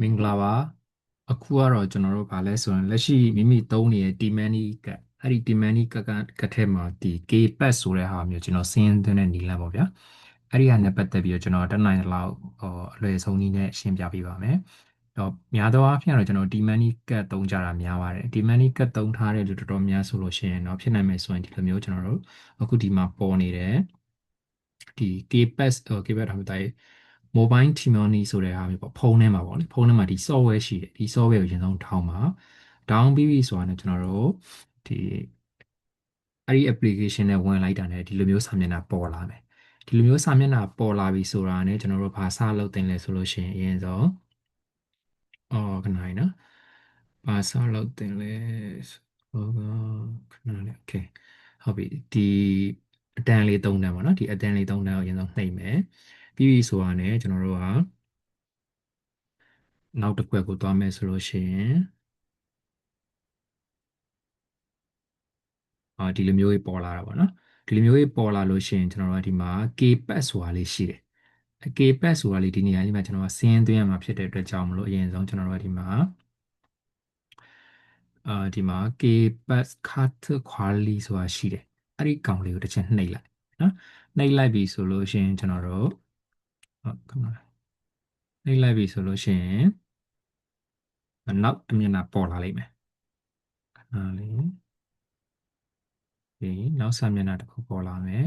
မင်္ဂလာပါအခုကတော့ကျွန်တော်တို့ဗာလဲဆိုရင်လက်ရှိမိမိသုံးနေတဲ့ T-Money ကအဲ့ဒီ T-Money ကထဲမှာဒီ K-Pass ဆိုတဲ့ဟာမျိုးကျွန်တော်စီးရင်သွင်းတဲ့နည်းလမ်းပေါ့ဗျာအဲ့ဒီဟာနဲ့ပတ်သက်ပြီးတော့ကျွန်တော်တက်နိုင်တဲ့လောက်အလွယ်ဆုံးနည်းနဲ့ရှင်းပြပေးပါမယ်တော့များသောအားဖြင့်တော့ကျွန်တော် T-Money ကတ်သုံးကြတာများပါတယ် T-Money ကတ်သုံးထားတဲ့လူတော်တော်များဆိုလို့ရှိရင်တော့ဖြစ်နိုင်မယ်ဆိုရင်ဒီလိုမျိုးကျွန်တော်တို့အခုဒီမှာပေါ်နေတဲ့ဒီ K-Pass K-Pass ထားမှတိုင်း mobile T-Money ဆိုတဲ့ဟာမျိုးပေါ့ဖုန်းထဲမှာပေါ့လေဖုန်းထဲမှာဒီ software ရှိတယ်ဒီ software ကိုအရင်ဆုံးထောင်းပါ down ပြီးပြီဆိုတာနဲ့ကျွန်တော်တို့ဒီအဲ့ဒီ application နဲ့ဝင်လိုက်တာနဲ့ဒီလိုမျိုးစာမျက်နှာပေါ်လာမယ်ဒီလိုမျိုးစာမျက်နှာပေါ်လာပြီဆိုတာနဲ့ကျွန်တော်တို့ဘာစလုပ်တင်လဲဆိုလို့ရှိရင်အရင်ဆုံးခဏလေးနော်ဘာစလုပ်တင်လဲဟိုခဏလေး okay ဟုတ်ပြီဒီအတန်လေး၃တန်းပေါ့နော်ဒီအတန်လေး၃တန်းကိုအရင်ဆုံးနှိပ်မယ်ပြီးပြီဆိုတာနဲ့ကျွန်တော်တို့ကနောက်တစ်ခွက်ကိုသွားမယ်ဆိုလို့ရှိရင်ဒီလိုမျိုးကြီးပေါ်လာတာပေါ့နော်ဒီလိုမျိုးကြီးပေါ်လာလို့ရှိရင်ကျွန်တော်တို့ကဒီမှာ K-Pass ဆိုတာလေးရှိတယ် K-Pass ဆိုတာလေးဒီနေရာလေးမှာကျွန်တော်ကစီးရင်သွင်းရမှာဖြစ်တဲ့အတွက်ကြောင့်မလို့အရင်ဆုံးကျွန်တော်တို့ကဒီမှာ K-Pass Card Quality ဆိုတာရှိတယ်အဲ့ဒီကောင်လေးကိုတစ်ချက်နှိပ်လိုက်နော်နှိပ်လိုက်ပြီဆိုလို့ရှိရင်ကျွန်တော်တို့ဟုတ်ကဲ့နှိပ်လိုက်ပြီဆိုလို့ရှိရင်နောက်တစ်မျက်နှာပေါ်လာလိမ့်မယ်ခဏလေးဒီနောက်ဆက်မျက်နှာတစ်ခုပေါ်လာမယ်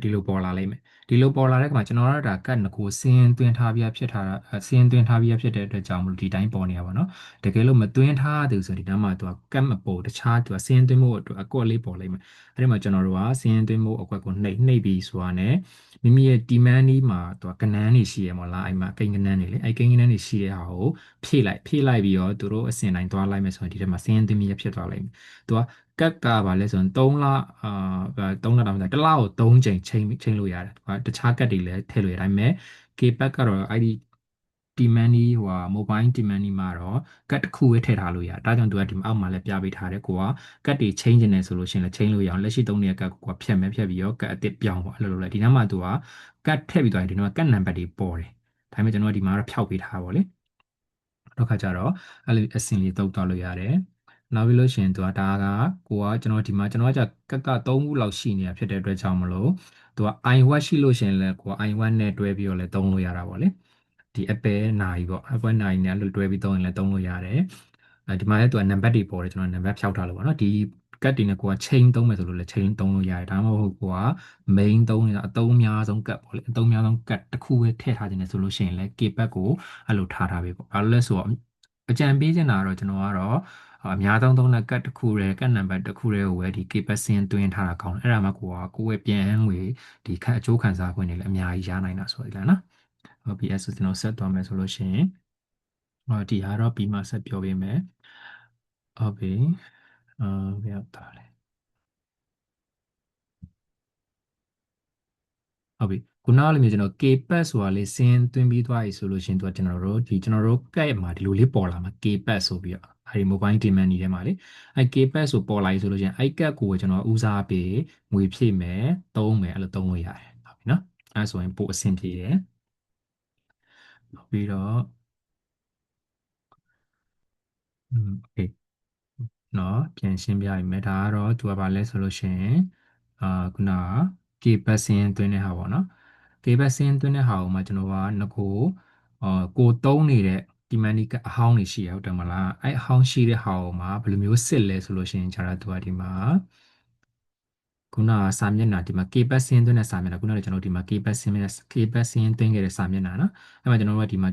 ဒီလိုပေါ်လာလိမ့်မယ်ဒီလိုပေါ်လာတဲ့အခါမှာကျွန်တော်တို့ဒါကတ်ငကိုစင်းသွင်းထားပြီးဖြစ်ထားတာစင်းသွင်းထားပြီးဖြစ်တဲ့အတွက်ကြောင့်မလို့ဒီတိုင်းပေါ်နေရပါတော့တကယ်လို့မသွင်းထားသေးဘူးဆိုဒီနားမှာသူကကတ်မပေါ်တခြားသူကစင်းသွင်းမှုအတွက်အကွက်လေးပေါ်လိမ့်မယ်အဲ့ဒီမှာကျွန်တော်တို့ကစင်းသွင်းမှုအကွက်ကိုနှိပ်ပြီးဆိုတာနဲ့မိမိရဲ့ demand နီးမှာသူကကနန်းနေရှိရမလားအဲ့မှာကိန်းကနန်းနေလေအဲ့ကိန်းကနန်းနေရှိတဲ့ဟာကိုဖြည့်လိုက်ပြီးတော့သူတို့အစင်တိုင်းသွားလိုက်မယ်ဆိုရင်ဒီထဲမှာစင်းသွင်းပြီးဖြစ်သွားလိမ့်မယ်သူကကက်ကပါလဲဆိုရင်3လ3လတောင်တစ်လကို3ချိန်လို့ရတယ်။တခြားကက်တွေလည်းထည့်လို့ရတယ်။ဒါပေမဲ့ K-Pack ကတော့အဲ့ဒီ T-Money mobile T-Money မှာတော့ကတ်တစ်ခုပဲထည့်ထားလို့ရတယ်။ဒါကြောင့်သူကဒီအောက်မှာလည်းပြပေးထားတယ်ကိုကကတ်တွေချိန်နေတယ်ဆိုလို့ရှိရင်လည်းချိန်လို့ရအောင်လက်ရှိသုံးနေတဲ့ကတ်ကိုဖြတ်ပြီးတော့ကတ်အသစ်ပြောင်းပေါ့အဲ့လိုလေဒီနောက်မှာသူကကတ်ထည့်ပြီးသွားရင်ဒီနောက်ကတ်နံပါတ်တွေပေါ်တယ်။ဒါပေမဲ့ကျွန်တော်ကဒီမှာတော့ဖြောက်ပေးထားပါဗောလေ။နောက်ခါကျတော့အဲ့လိုအဆင်လေးတုတ်သွားလို့ရတယ်။နောက်ပြီးလို့ရှိရင်သူကဒါကကိုကကျွန်တော်ဒီမှာကျွန်တော်ကကတ်က3ခုလောက်ရှိနေတာဖြစ်တဲ့အတွက်ကြောင့်မလို့သူက i1 ရှိလို့ရှိရင်လည်းကိုက i1 နဲ့တွဲပြီးတော့လည်းသုံးလို့ရတာပေါ့လေဒီ Apple နိုင်ပေါ့ Apple နိုင်နဲ့လို့တွဲပြီးသုံးရင်လည်းသုံးလို့ရတယ်ဒီမှာလည်းသူကနံပါတ်တွေပေါ်တယ်ကျွန်တော်နံပါတ်ဖြောက်ထားလို့ပေါ့နော်ဒီကတ်တွေနဲ့ကိုက chain သုံးမယ်ဆိုလို့လည်း chain သုံးလို့ရတယ်ဒါမှမဟုတ်ကိုက main သုံးနေတာအသုံးအများဆုံးကတ်ပေါ့လေအသုံးအများဆုံးကတ်တစ်ခုပဲထည့်ထားခြင်းနဲ့ဆိုလို့ရှိရင်လည်း K-Pack ကိုအဲ့လိုထားပေးပေါ့ဘာလို့လဲဆိုတော့အကြံပေးချင်တာကတော့ကျွန်တော်ကတော့အများဆုံးသုံးတဲ့ကတ်တစ်ခုတည်းကတ်နံပါတ်တစ်ခုတည်းကိုပဲဒီ K-Pack ဆင်းသွင်းထားတာကောင်းတယ်အဲ့ဒါမှကိုယ့်ရဲ့ပြန်ငွေဒီခက်အကျိုးခံစား권တွေလည်းအများကြီးရနိုင်တာဆိုရည်လားနော်ဟုတ်ပြီအဲ့ဆိုကျွန်တော်ဆက်သွားမယ်ဆိုလို့ရှိရင်ဒီဟာတော့ပြီးမှဆက်ပြောပေးမယ်ဟုတ်ပြီဘယ်ရောက်တာလဲဟုတ်ပြီခုနကလိုမျိုးကျွန်တော် K-Pack ဆိုတာလေးဆင်းသွင်းပြီးသွားပြီဆိုလို့ရှိရင်သူကကျွန်တော်တို့ကတ်မှာဒီလိုလေးပေါ်လာမှာ K-Pack ဆိုပြီးတော့အဲဒီ mobile demand နေထဲမှာလေအဲ K-Pack ဆိုပေါ်လာပြီဆိုလို့ရှိရင်အဲကတ်ကိုကျွန်တော်ဦးစားပေးငွေဖြည့်မယ်သုံးမယ်အဲ့လိုသုံးလို့ရတယ်ဟုတ်ပြီနော်အဲဆိုရင်ပို့အဆင်ပြေတယ်ပြီးတော့โอเคเนาะပြန်ရှင်းပြရမယ်ဒါကတော့သူကဘာလဲဆိုလို့ရှိရင်ခုနက K-Pack ဆင်းသွင်းတဲ့ဟာပေါ့နော် K-Pack ဆင်းသွင်းတဲ့ဟာကိုမှကျွန်တော်ကငကိုကိုသုံးနေတဲ့ဒီမန်နီကအဟောင်းတွေရှိရဟုတ်တယ်မလားအဲအဟောင်းရှိတဲ့ဟာကိုမှဘယ်လိုမျိုးစစ်လဲဆိုလို့ရှိရင်ကျတော့သူကဒီမှာခုနကစာမျက်နှာဒီမှာ K-Pack ဆင်းသွင်းတဲ့စာမျက်နှာခုနကကျွန်တော်ဒီမှာ K-Pack ဆင်းသွင်းခဲ့တဲ့စာမျက်နှာနော်အဲ့မှာကျွန်တော်တို့ကဒီမှာ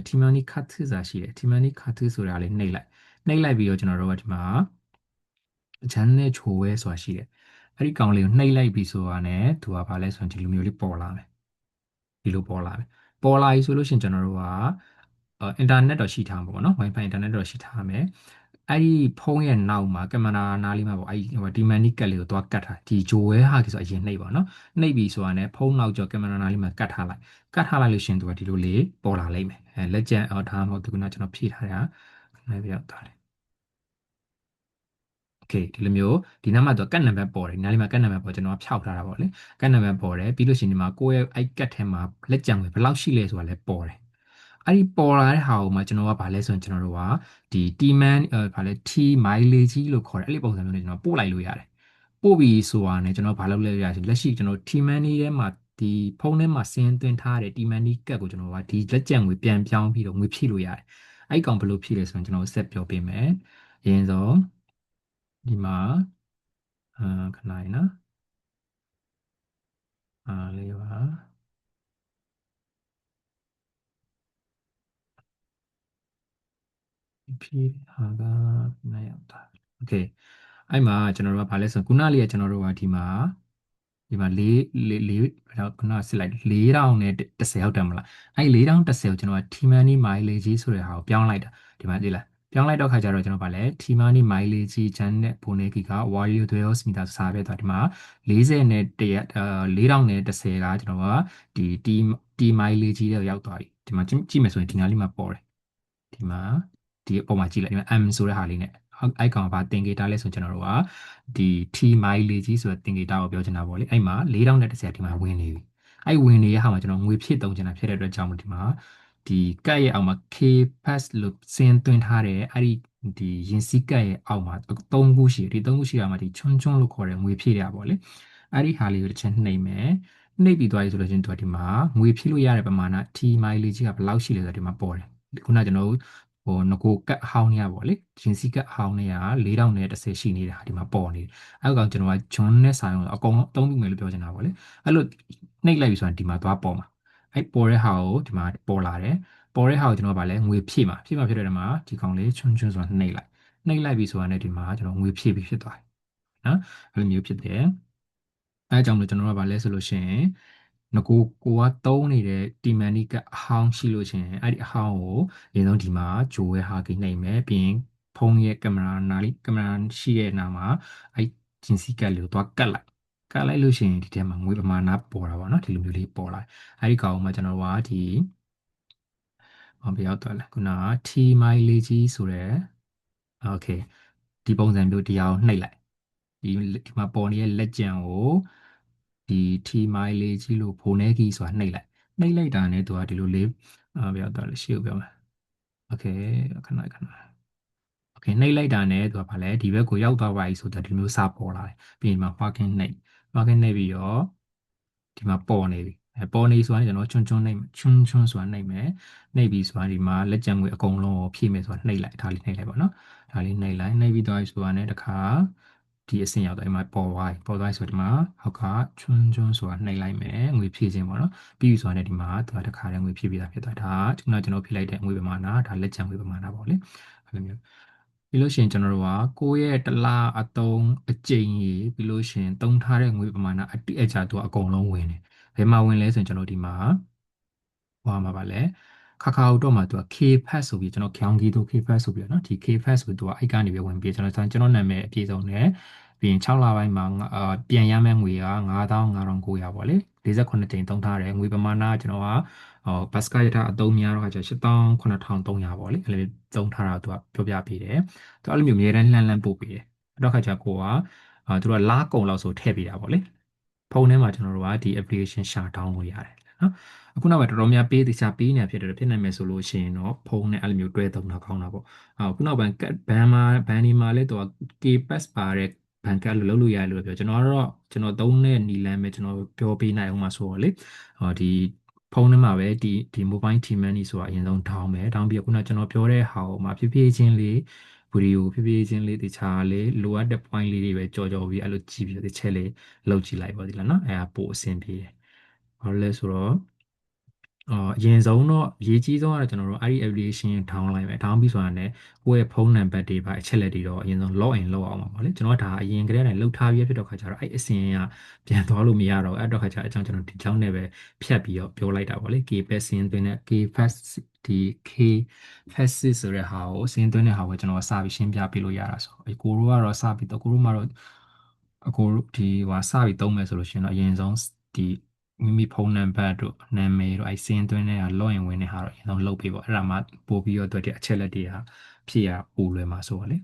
T-Money Card ဆိုတာရှိတယ် T-Money Card ဆိုတာလေးနှိပ်လိုက်ပြီးတော့ကျွန်တော်တို့ကဒီမှာအချမ်းနဲ့ချိုးဝဲဆိုတာရှိတယ်အဲ့ဒီကောင်လေးကိုနှိပ်လိုက်ပြီးဆိုတာနဲ့သူကဘာလဲဆိုရင်ဒီလိုမျိုးလေးပေါ်လာမယ်ဒီလိုပေါ်လာမယ်ပေါ်လာပြီဆိုလို့ရှိရင်ကျွန်တော်တို့ကအင်တာနက်တော့ရှိထားမှာပေါ့နော် Wi-Fi အင်တာနက်တော့ရှိထားမယ်အဲ့ဒီဖုန်းရဲ့နောက်မှာကင်မရာနားလေးမှာပေါ့အဲ့ဒီဒီမန်နီကတ်လေးကိုသွားကတ်ထားဒီဂျိုဝဲဟာကြီးဆိုအရင်နှိပ်ပါနော်နှိပ်ပြီးဆိုတာနဲ့ဖုန်းနောက်ကျော်ကင်မရာနားလေးမှာကတ်ထားလိုက်လို့ရှိရင်သူကဒီလိုလေးပေါ်လာလိမ့်မယ်လက်ကျန်ဒါမှမဟုတ်ဒီကကျွန်တော်ဖြည့်ထားတာခဏပြတော့တာလေ okay ဒီလိုမျိုးဒီနားမှာတော့ကတ်နံပါတ်ပေါ်တယ်ဒီနားလေးမှာကတ်နံပါတ်ပေါ်ကျွန်တော်ကဖျောက်ထားတာပေါ့လေကတ်နံပါတ်ပေါ်တယ်ပြီးလို့ရှိရင်ဒီမှာကိုယ့်ရဲ့အိုက်ကတ်ထဲမှာလက်ကြံငွေဘယ်လောက်ရှိလဲဆိုတာလည်းပေါ်တယ်အဲ့ဒီပေါ်လာတဲ့ဟာကိုမှကျွန်တော်ကဗာလဲဆိုရင်ကျွန်တော်တို့ကဒီ T-man ဗာလဲ T mileage လို့ခေါ်တယ်အဲ့ဒီပုံစံမျိုးနဲ့ကျွန်တော်ပို့လိုက်လို့ရတယ်ပို့ပြီးဆိုတာနဲ့ကျွန်တော်ဘာလုပ်လဲရဆိုလက်ရှိကျွန်တော် T-money ထဲမှာဒီဖုန်းထဲမှာဆင်းသွင်းထားတဲ့ T-money ကတ်ကိုကျွန်တော်ကဒီလက်ကျန်ငွေပြန်ပြောင်းပြီးတော့ငွေဖြည့်လို့ရတယ်အဲ့ဒီကောင်ဘယ်လိုဖြည့်လဲဆိုရင်ကျွန်တော်ဆက်ပြောပေးမယ်အရင်ဆုံးဒီမှာခဏလေးနော်လေးပါဖြည့်ဟာကနိုင်ရောက်တာโอเคအဲ့မှာကျွန်တော်တို့ကဘာလဲဆိုရင်ခုနလေးကကျွန်တော်တို့ကဒီမှာလေးဘယ်တော့ခုနစစ်လိုက်4000နဲ့10ရောက်တယ်မလားအဲ့4010ကိုကျွန်တော်က T-money mileage ဆိုတဲ့ဟာကိုပြောင်းလိုက်တာဒီမှာသိလားပြောင်းလိုက်တော့ခါကျတော့ကျွန်တော်ဗာလဲ T-money mileage ချမ်းတဲ့ပုံလေးကWario Duels မီတာစားပြတော့ဒီမှာ40နဲ့4000နဲ့10ကကျွန်တော်ကဒီ T mileage တွေကိုရောက်သွားပြီဒီမှာကြည့်မယ်ဆိုရင်ဒီနားလေးမှာပေါ်တယ်ဒီမှာဒီအပေါ်မှာကြည့်လိုက်ဒီမှာ M ဆိုတဲ့ဟာလေးနဲ့အဲ့ကောင်ကဘာသင်္ကေတလဲဆိုကျွန်တော်တို့ကဒီ T mileage ဆိုတဲ့သင်္ကေတကိုပြောချင်တာပေါ့လေအဲ့မှာ4010ဒီမှာဝင်နေပြီအဲ့ဝင်နေတဲ့ဟာမှာကျွန်တော်ငွေဖြည့်သုံးချင်တာဖြစ်တဲ့အတွက်ကြောင့်မို့ဒီမှာဒီကတ်ရဲ့အောက်မှာ KPass လို့စင်းသွင်းထားတဲ့အဲ့ဒီရင်စည်းကတ်ရဲ့အောက်မှာ3ခုရှိတယ်ဒီ3ခုရှိတာမှာဒီချွန်းချွန်းလို့ခေါ်တဲ့ငွေဖြည့်ရတာပေါ့လေအဲ့ဒီဟာလေးကိုတစ်ချက်နှိပ်မယ်နှိပ်ပြီးသွားပြီဆိုလို့ချင်းသူကဒီမှာငွေဖြည့်လို့ရတဲ့ပမာဏ T mileage ကဘယ်လောက်ရှိလဲဆိုတော့ဒီမှာပေါ်တယ်ခုနကကျွန်တော်တို့ငကိုကတ်အဟောင်းနေရပေါ့လေဂျင်းစီကတ်အဟောင်းနေရ4010ရှိနေတာဒီမှာပေါ်နေတယ်အဲ့ကောင်ကျွန်တော်ကဂျွန်းနဲ့ဆိုင်အောင်အကုန်လုံးအသုံးပြုမယ်လို့ပြောချင်တာပေါ့လေအဲ့လိုနှိပ်လိုက်ပြီဆိုရင်ဒီမှာသွားပေါ်မှာအဲ့ပေါ်တဲ့ဟာကိုဒီမှာပေါ်လာတယ်ပေါ်တဲ့ဟာကိုကျွန်တော်ကဗာလဲငွေဖြည့်မှာဖြစ်တဲ့နေရာမှာဒီကောင်လေးချွန်းချွန်းဆိုတာနှိပ်လိုက်ပြီဆိုတာနဲ့ဒီမှာကျွန်တော်ငွေဖြည့်ပြီးဖြစ်သွားတယ်နော်အဲ့လိုမျိုးဖြစ်တယ်အဲအကြောင်းလို့ကျွန်တော်တို့ကဗာလဲဆိုလို့ရှိရင်ငကိုကသုံးနေတဲ့တီမန်နီကအဟောင်းရှိလို့ရှိရင်အဲ့ဒီအဟောင်းကိုအရင်ဆုံးဒီမှာဂျိုးရဲ့ဟာကိနှိပ်မယ်ပြီးရင်ဖုန်းရဲ့ကင်မရာနားလေးကင်မရာရှိတဲ့နားမှာအဲ့ဂျင်စီကတ်လေးကိုသွားကတ်လိုက်လို့ရှိရင်ဒီထဲမှာငွေပမာဏပေါ်တာပေါ့နော်ဒီလိုမျိုးလေးပေါ်လာအဲ့ဒီကောင်မှကျွန်တော်တို့ကဒီဘယ်ရောက်သွားလဲခုနက T mileage ဆိုတဲ့ okay ဒီပုံစံမျိုးတရားကိုနှိပ်လိုက်ဒီမှာပေါ်နေတဲ့လက်ကျန်ကိုဒီ T mileage လို့ဖုန်းထဲကြီးဆိုတာနှိပ်လိုက်တာနဲ့သူကဒီလိုလေးဘယ်ရောက်သွားလဲရှေ့ကိုပြောမယ် okay ခဏ okay နှိပ်လိုက်တာနဲ့သူကဘာလဲဒီဘက်ကိုရောက်သွားပါပြီဆိုတော့ဒီမျိုးစပေါ်လာတယ်ပြီးရင်မှာ parking နှိပ်ပြီးတော့ဒီမှာပေါ်နေပြီပေါ်နေဆိုတာကျွန်တော်ချွန်းဆိုတာနှိပ်မယ်နှိပ်ပြီးဆိုတာဒီမှာလက်ကျန်ငွေအကုန်လုံးကိုဖြည့်မယ်ဆိုတာနှိပ်လိုက်ဒါလေးနှိပ်လိုက်ပါတော့ဒါလေးနှိပ်ပြီးသွားပြီဆိုတာနဲ့တခါဒီအဆင့်ရောက်တော့ဒီမှာပေါ်သွားဆိုဒီမှာဟောက်ကချွန်းဆိုတာနှိပ်လိုက်မယ်ငွေဖြည့်ခြင်းပေါ့နော်ပြီးပြီဆိုတာနဲ့ဒီမှာသူကတခါတည်းငွေဖြည့်ပြီးသားဖြစ်သွားဒါကကျွန်တော်ဖြည့်လိုက်တဲ့ငွေပမာဏဒါလက်ကျန်ငွေပမာဏပေါ့လေအဲ့လိုမျိုးပြီးလို့ရှိရင်ကျွန်တော်တို့ကကိုယ့်ရဲ့တစ်လအသုံးအကြိမ်ကြီးပြီးလို့ရှိရင်သုံးထားတဲ့ငွေပမာဏအတိအကျသူကအကုန်လုံးဝင်တယ်ဘယ်မှာဝင်လဲဆိုရင်ကျွန်တော်ဒီမှာဟောမှာပါလဲခါခါအောက်တော့မှာသူက KPass ဆိုပြီးကျွန်တော်ခေါင်းကြီးတို့ KPass ဆိုပြီးတော့เนาะဒီ KPass ဆိုသူကအဲ့ကနေပဲဝင်ပြီးကျွန်တော်နာမည်အပြည့်စုံနဲ့ပြီးရင်6လပိုင်းမှာပြန်ရမယ့်ငွေက95,900ပေါ့လေ48ကြိမ်သုံးထားတယ်ငွေပမာဏကကျွန်တော်ကဘတ်စကားရထားအသုံးများတော့ခါကျ89,300ပေါ့လေအဲ့လိုသုံးထားတာသူကပြောပြပေးတယ်သူအဲ့လိုမျိုးအများတန်းလှမ်းပို့ပေးတယ်အဲ့တော့ခါကျကိုကသူတို့ကလားကုံလောက်ဆိုထည့်ပေးတာပေါ့လေဖုန်းထဲမှာကျွန်တော်တို့ကဒီ application ရှာ download ရတယ်နော်အခုနောက်မှာတော်တော်များတခြားပေးနေဖြစ်တယ်ဖြစ်နိုင်မယ်ဆိုလို့ရှိရင်တော့ဖုန်းနဲ့အဲ့လိုမျိုးတွဲသုံးတာကောင်းတာပေါ့အခုနောက်ပိုင်းဘန်ဒီမှာလဲတော့ K-Pass ပါတဲ့ဘန်ကတ်လို့လုပ်လို့ရတယ်လို့ပြောကျွန်တော်သုံးတဲ့နီလန်းပဲကျွန်တော်ပြောပေးနိုင်အောင်မှာဆိုတော့လေဒီဖုန်းထဲမှာပဲဒီ mobile team money ဆိုတာအရင်ဆုံး down ပြီးခုနကျွန်တော်ပြောတဲ့ဟာကိုမှဖြည်းချင်းလေးဗီဒီယိုဖြည်းချင်းလေးတခြားလေးလိုအပ်တဲ့ point လေးတွေပဲကြော်ပြီးအဲ့လိုကြည့်ပြီးတစ်ချက်လေးလောက်ကြည့်လိုက်ပါဒီလားနော်အဲ့ဒါပို့အဆင်ပြေတယ်ဘာလို့လဲဆိုတော့အရင်ဆုံးတော့အရေးကြီးဆုံးကတော့ကျွန်တော်တို့အဲ့ဒီ application down လိုက်မယ် down ပြီးဆိုတာနဲ့ကိုယ့်ရဲ့ဖုန်းနံပါတ်တွေပါအချက်လက်တွေတော့အရင်ဆုံး log in လုပ်အောင်ပါပေါ့လေကျွန်တော်ကဒါအရင်ကတည်းကလှုပ်ထားပြီးဖြစ်တော့ခါကျတော့အဲ့အစင်ကပြန်သွားလို့မရတော့အဲ့တော့ခါကျအကြောင်းကျွန်တော်ဒီကြောင်းနဲ့ပဲဖြတ်ပြီးတော့ပြောလိုက်တာပေါ့လေ KPass စင်းသွင်းတဲ့ KFast ဒီ KFast ဆိုတဲ့ဟာကိုစင်းသွင်းတဲ့ဟာကိုကျွန်တော်စပြီးရှင်းပြပေးလို့ရတာဆိုအကိုတို့ကတော့စပြီးတော့ကိုတို့မှတော့အကိုတို့ဒီဟိုစပြီးသုံးမယ်ဆိုလို့ရှိရင်တော့အရင်ဆုံးဒီမိမိဖုန်းနံပါတ်တို့နာမည်တို့အဲစင်းသွင်းတဲ့ဟာ login ဝင်တဲ့ဟာတော့အရင်ဆုံးလုပ်ပေးပေါ့အဲ့ဒါမှပို့ပြီးတော့တွေ့တဲ့အချက်လက်တွေကဖြည့်ရပို့လွယ်မှာဆိုတော့လေ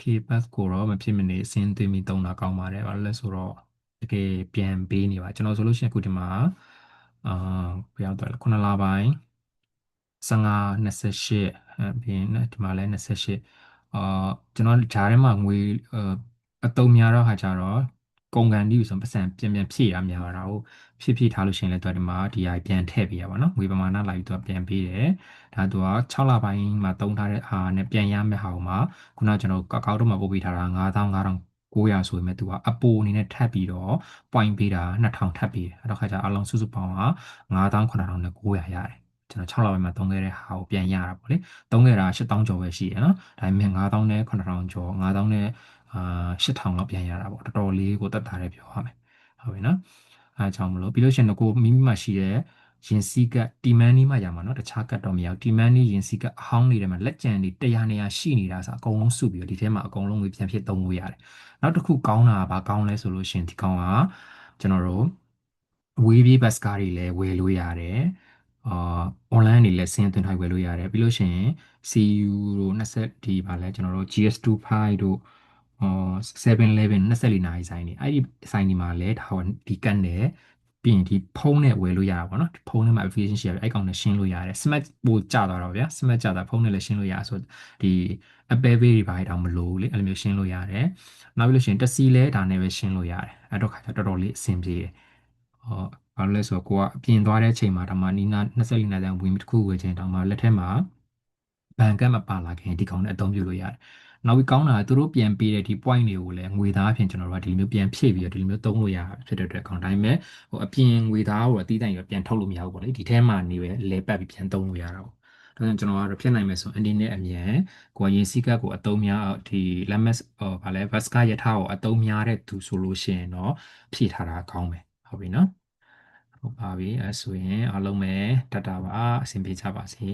KPass ကိုတော့မဖြစ်မနေအစင်းသွင်းပြီးသုံးတာကောင်းပါတယ်။ဘာလို့လဲဆိုတော့တကယ်ပြန်ပေးနေပါကျွန်တော်ဆိုလို့ရှိရင်အခုဒီမှာအာဘယ်ရောက်တော့လဲ9လပိုင်း15 28ပြီးရင်ဒီမှာလည်း28အာကျွန်တော်ဂျားထဲမှာငွေအတုံးများတော့ဟာကြတော့ကုန်ကန်ဒီဆိုပတ်စံပြန်ဖြည့်ရများတာကိုဖြည့်ထားလို့ရှိရင်လည်းသူကဒီမှာဒီဟာပြန်ထည့်ပေးရပါတော့ငွေပမာဏလိုက်ပြီးသူကပြန်ပေးတယ်ဒါသူက6လပိုင်းမှာတုံးထားတဲ့ဟာနဲ့ပြန်ရမယ့်ဟာကိုမှခုနကကျွန်တော်ကောက်တော့မှာပို့ပေးထားတာ9500ဆိုပေမဲ့သူကအပိုအနေနဲ့ထပ်ပြီးတော့ point ပေးတာ2000ထပ်ပေးတယ်အဲ့တော့ခါကျအလုံးစုစုပေါင်းက9,900ရတယ်ကျွန်တော်6လပိုင်းမှာတုံးခဲ့တဲ့ဟာကိုပြန်ရတာပေါ့လေတုံးခဲ့တာ8000ကျော်ပဲရှိတယ်နော်ဒါပေမဲ့9000နဲ့9000ကျော်9000နဲ့8000လောက်ပြန်ရတာပေါ့တော်တော်လေးကိုတက်တာတယ်ပြောရမယ်ဟုတ်ပြီနော်အဲကြောင့်မလို့ပြီးလို့ရှိရင်ကိုမိမိမှာရှိတဲ့ရင်စီးကတ်တီမန်းနီးမှရမှာเนาะတခြားကတ်တော့မရဘူးတီမန်းနီးရင်စီးကတ်အဟောင်းနေတဲ့မှာလက်ကျန်တွေ100နေရာရှိနေတာဆိုအကုန်လုံးစုပြီးတော့ဒီထဲမှာအကုန်လုံးကိုပြန်ဖြစ်သုံးလို့ရတယ်နောက်တစ်ခုကောင်းတာကဘာကောင်းလဲဆိုလို့ရှိရင်ဒီကောင်းကကျွန်တော်တို့ဝေးပြေးဘတ်စကားတွေလည်းဝယ်လို့ရတယ်အာ online တွေလည်းဆင်းသွင်းထားဝယ်လို့ရတယ်ပြီးလို့ရှိရင် CU တို့20ဒီပါလဲကျွန်တော်တို့ GS25 တို့7-Eleven 24နာရီဆိုင်တွေအဲ့ဒီဆိုင်ဒီမှာလည်းဒါဒီကတ်နဲ့ပြီးရင်ဒီဖုန်းနဲ့ဝယ်လို့ရတာပေါ့နော်ဖုန်းထဲမှာ application ရှိရတယ်အဲ့ကောင်နဲ့ရှင်းလို့ရတယ် smart ပို့ကြသွားတော့ဗျာ smart ကြတာဖုန်းနဲ့လည်းရှင်းလို့ရဆိုဒီ Apple Pay တွေဘာတွေတောင်မလိုဘူးလေအဲ့လိုမျိုးရှင်းလို့ရတယ်နောက်ပြီးလို့ရှိရင်တက်စီလဲဒါနဲ့ပဲရှင်းလို့ရတယ်အဲ့တော့ခါကျတော်တော်လေးအဆင်ပြေတယ်ဟောဘာလို့လဲဆိုတော့ကိုကအပြင်သွားတဲ့အချိန်မှာဒါမှနီးနား24နာရီဝင်ပြီးတစ်ခုဝယ်ချင်တောင်မှလက်ထက်မှာဘဏ်ကတ်မပါလာခင်ဒီကောင်နဲ့အသုံးပြုလို့ရတယ်နောက်ပြီးကောင်းတာကသူတို့ပြန်ပေးတဲ့ဒီ point တွေကိုလည်းငွေသားအဖြစ်ကျွန်တော်တို့ကဒီလိုမျိုးပြန်ဖြည့်ပြီးတော့ဒီလိုမျိုးသုံးလို့ရဖြစ်တဲ့အတွက်အကောင့်တိုင်းပဲဟိုအပြင်ငွေသားကိုတော့တီးတိုင်ရပြန်ထုတ်လို့မရဘူးပေါ့လေဒီထဲမှာနေပဲလဲပတ်ပြီးပြန်သုံးလို့ရတာပေါ့ဒါကြောင့်ကျွန်တော်ကတော့ဖြစ်နိုင်မယ်ဆိုအန်ဒီနဲ့အမြန်ကိုယ်ရင်စီကတ်ကိုအသုံးများဒီလက်မက်ဗာလဲဘတ်စကားရထားကိုအသုံးများတဲ့သူဆိုလို့ရှိရင်တော့ဖြည့်ထားတာကောင်းပဲဟုတ်ပြီနော်ဟုတ်ပါပြီအဲဆိုရင်အားလုံးပဲတတ်တာပါအဆင်ပြေကြပါစေ